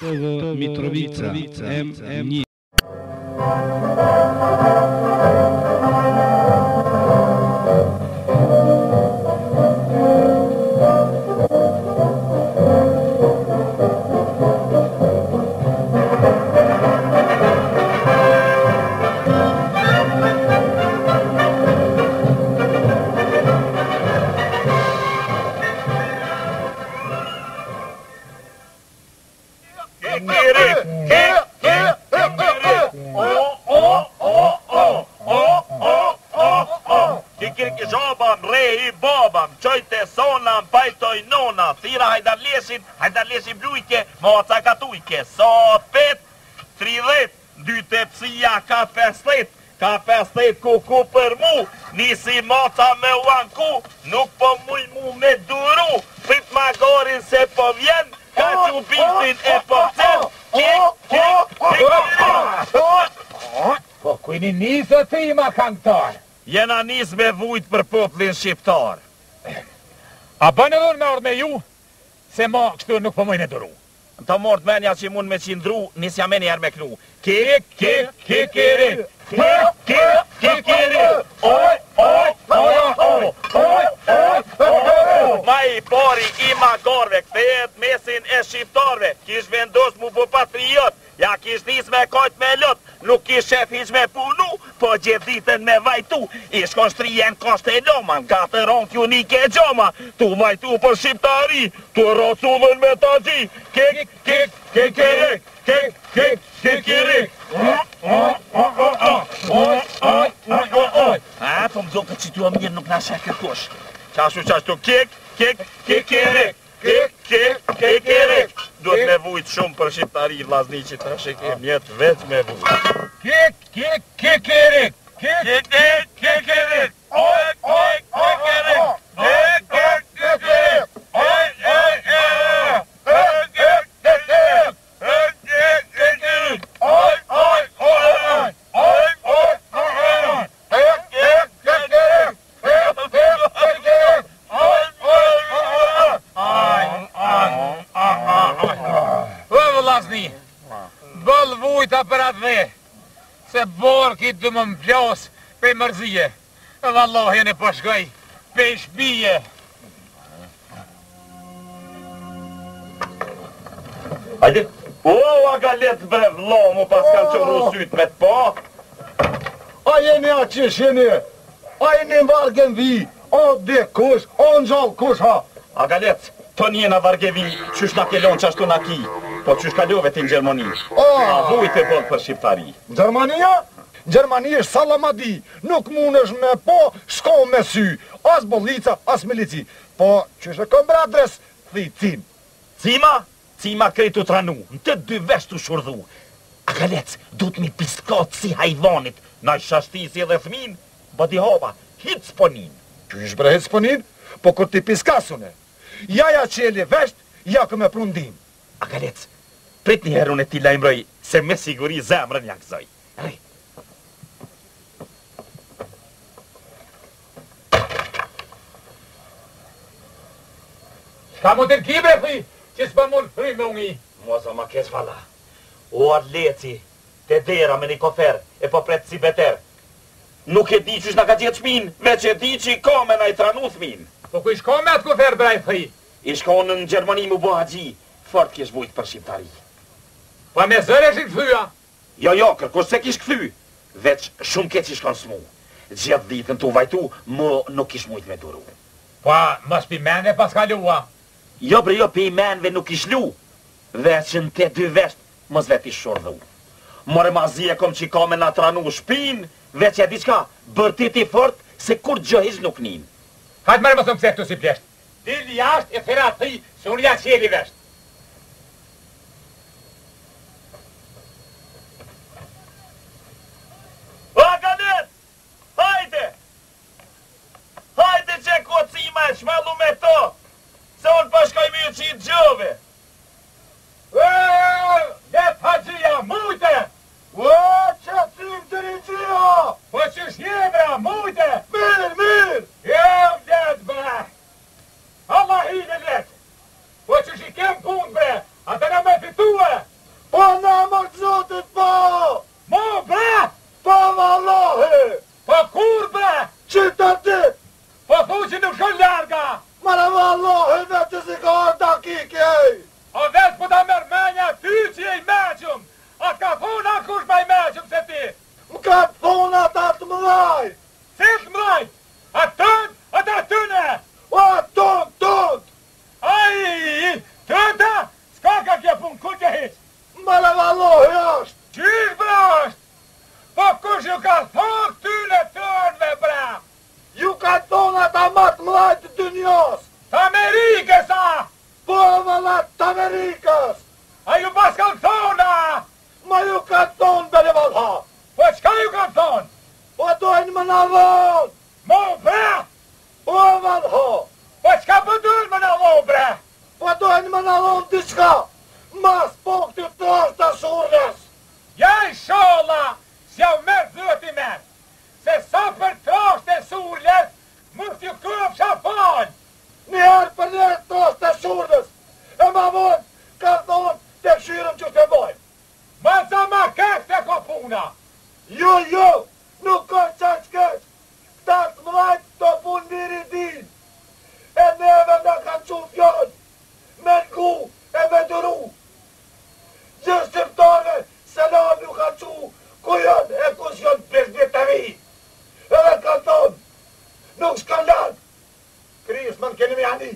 Mitrovica, M1. Hajdarlesi blujke, moca katujke, sopet, 30, dy tepsia ka 50 kuku për mu, nisi moca me uanku, nuk po muj mu me duru, prit magorin se po vjen, ka që bitin e po Po kujni nisë të ima kanktar? Jena nis me vujt për poplin shqiptar. A bënë edhe me orë me ju? Se ma kështu nuk po mojnë e duru. Të mort menja që mund me qindru, nisja meni her me knu. Kikiri! Kikiri! Ma i pari i magarve, kthehet mesin e shqiptarve, kish vendos mu po patriot, ja kish nis me kajt me lot, nuk kish shef hiq me punu, po gjithë ditën me vajtu, i shkon shtrien Kashteloman, katëron t'ju një ke gjoma, tu vajtu për shqiptari, tu rocullën me tagji, kikiri! Po më zonë që t'ju mirë nuk na shek kërkush. Qashtu, kikiri! Duhet me vujt shumë për shqiptari, vllazni që të shekem jetë veç me vujt. Kikiri! Bëll vujta për atë dhe, se borë kitë dë më plas pe mërzije, edhe Allah jene po shkoj pe shpije. Hajde, a galet bre vlo, mu pas kanë qëru syt me t'pa. A jeni a qish jeni, a jeni vargen vi, a dhe kush, a në gjallë kush ha. A galet, të njena vargevi, qysh na kelon qashtu na ki, po qysh kalove ti në Gjermani. A vujt e bëllë për shqiptari. Gjermania? Gjermani është salamadi, nuk mund është me po, shko me sy, as bollica, as milici. Po, qysh e kom bradres, thi cim. Cima kretu tranu, në të dy vesh të shurdhu. A galec, du t'mi piskot si hajvanit, na i shashtisi edhe thmin, bëdi hova, hit s'ponin. Qysh bre hit s'ponin? Po kur ti piskasune, jaja qeli vesht, ja këme prundim. A galec, prit një herun e ti lajmëroj, se me siguri zemrën ja këzoj. Rej. Shka mu të n'kibre, thi, që s'pa mund frim me ungi. Mozo ma kesh vala. O atleci, te dera me një kofer, e po pret si beter. Nuk e di qysh na ka gjetë shmin, veç e di që i ka me na i tranu thmin. Po ku i shko me atë kofer, braj, thi? I shko në Gjermani mu bo haqi, fort kish vujt për shqiptari. Pa me zëre shi këthyja? Jo, kërkush se kish këthy, veç shumë keq i shkon s'mu. Gjithë ditën tu vajtu, mu nuk kish mujt me duru. Pa, mës pi menve pas kalua. Jo bre, jo pi menve nuk ish lu, veç në te dy vesht, mës vet ish shordhu. More mazi e kom që i ka me na tranu shpin, veç e diçka, bërtit i fort, se kur gjëhish nuk nin. Hajtë mërë më thëmë këse këtu si plesht. Dili jashtë e thera thi, se unë ja qeli vesht. O, galet! Hajde! Hajde që kocima e shmalu me to, se unë përshkoj me ju që i gjove. Let haqia, mujte! Që cim të rinqia! Po që shjebra, mujte! Mirë! Jo, let, ba! Allah i në let! Po që shi kem dojnë më në vonë! Mo, bre! O, valho! Po qka përdojnë më në vonë, bre? Po dojnë më në vonë diçka! Mas po këtë trosh të shurës! Ja i shola, si jau merë zëti merë, se sa për trosh të shurës, mështë ju këpësha falë! Njëherë për njërë trosh të shurës! E ma vonë, ka thonë të këshyrëm që të bojmë! Ma za ma kështë e ko puna! Jo, nuk ka qaq keq! Këta të mrajtë të punë njëri din! E neve në kanë që fjallë! Me ngu e me dëru! Gjithë shqiptare se la nuk kanë që ku janë e kus janë prezbjetëri! Edhe kanë thonë, nuk shkan lanë! Krisë më në keni me ani!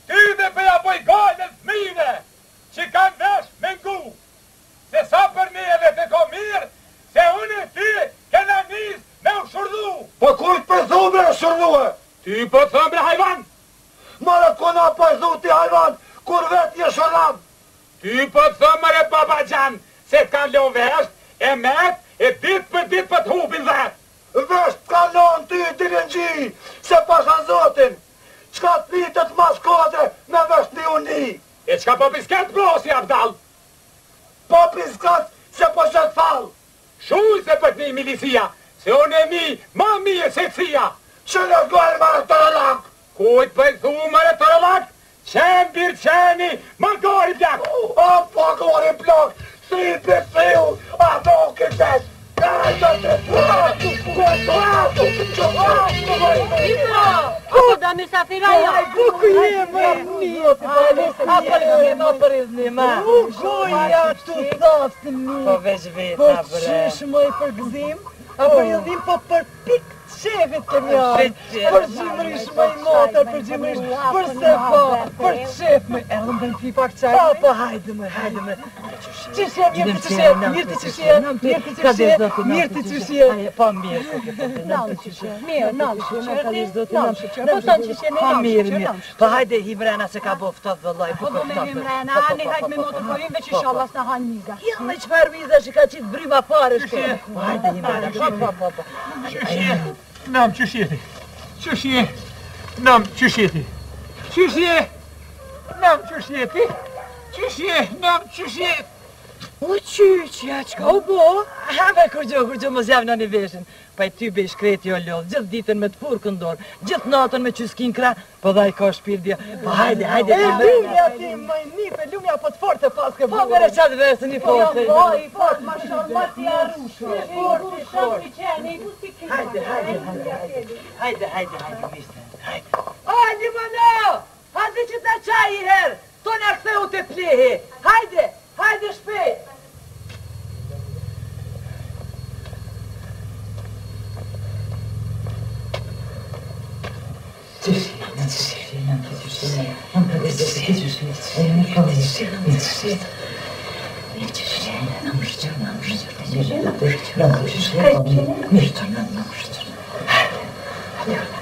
Ty dhe beja boj gajnë fmine, që kanë vesh me ngu! Se sa për neve të ko mirë, se unë e ty kena njës me u shurdu! Po kujtë për thume e shurduhe? Ty po të thëmë bre hajvan! Mare kona për thu ti hajvan, kur vetë je shurlam! Ty po të thëmë mare babagjan, se t'kan lon vesht, e met, e dit për të hubin vetë! Vesht t'kan lon ty dilin gji, se pashan zotin! Qka t'litet mas kodre me vesht një uni! E qka po pisket blosi, Abdal? Po piskat se po qëtë falë! Shuj se për t'ni milisia, se unë e mi, ma mi e se t'sia! Që në gojë mare të rëlak! Kujt për thu mare të rëlak? Qenë birë qeni, ma gori plak! O, po gori plak! Si për thiu, a do këtet! Apo da misafiraja? Buku je më një, a për iznim, a? Goja të thaftë një. Po veç veta, Po bre. qysh më i për gëzim, a për iznim, po për pik qefit të mjarë. Për gjimërish më i motër, për gjimërish, për se po, për qef më. E më bërën pi pak qaj? Po, hajde më. Qëshje, mirë të qëshje, mirë të qëshje, mirë të qëshje. Po mirë, Nalë qëshje, mirë, nalë qëshje, po tanë qëshje, po mirë. Po hajde hivrena se ka boftat vëllaj. Po do me himrena, ani hajt me motor korim, veç i shallas në hanë miga. Ja, me qëfar viza që ka qitë bryma pare shke. Po hajde hivrena, po. Nam qëshjeti, nam qëshjeti, nam qëshjeti. O qyqja, qka u bo? Hame kur gjo mos javë në një veshin. Pa i ty be shkreti o lodhë, gjithë ditën me të furë këndorë, gjithë natën me qyskin kra, po dha i ka shpirdja. Po hajde. E lumja ti, maj nipe, lumja po të forte pas ke Po bere qatë vesë një Po posë. jam vaj, fort, ma shumë, ma ti arrushë. Hajde, mishte. Hajde, mëno! Hajde që ta qaj i herë, to në ktheu të plehi. Hajde shpejt.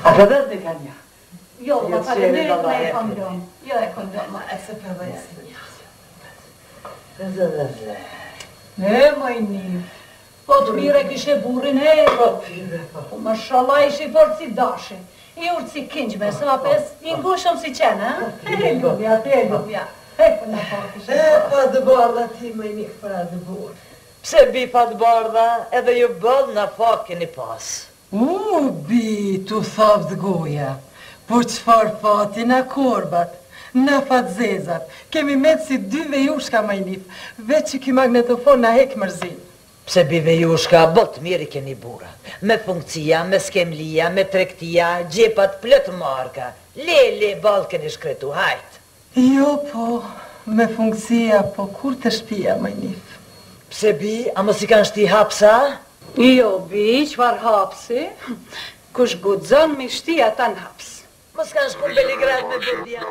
A përdes në kanja? Jo, ma falenderit me e kondom. Jo e kondom. E se përvejse. E, maj një. Po të mire kishe burin e. Po, mashallah ishi fort si dashi. I urtë si kinqme, sapes, i ngushëm si qenë, ha? E lubja. E, për në pak ishe. Pa të bardha ti më një pra të burë. Pse bi pa të bardha, edhe ju bëllë në fak keni pas. Bi, tu thavë goja. Po qëfar fati në korbat, në fatzezat, kemi metë si dy vejushka majnif, veç që ki magnetofon në hek mërzin. Pse bi vejushka, botë mirë i keni bura. Me funkcia, me skemlia, me trektia, gjepat plët marka. Le, balë keni shkretu, hajt. Jo, po, me funkcia, po kur të shpia majnif? Pse bi, a mos i kanë shti hapsa? Jo, bi, qfar hapsi? Kush gudzon mi shtia ta në haps. Mos kanë shku në Beligrad me bëdja.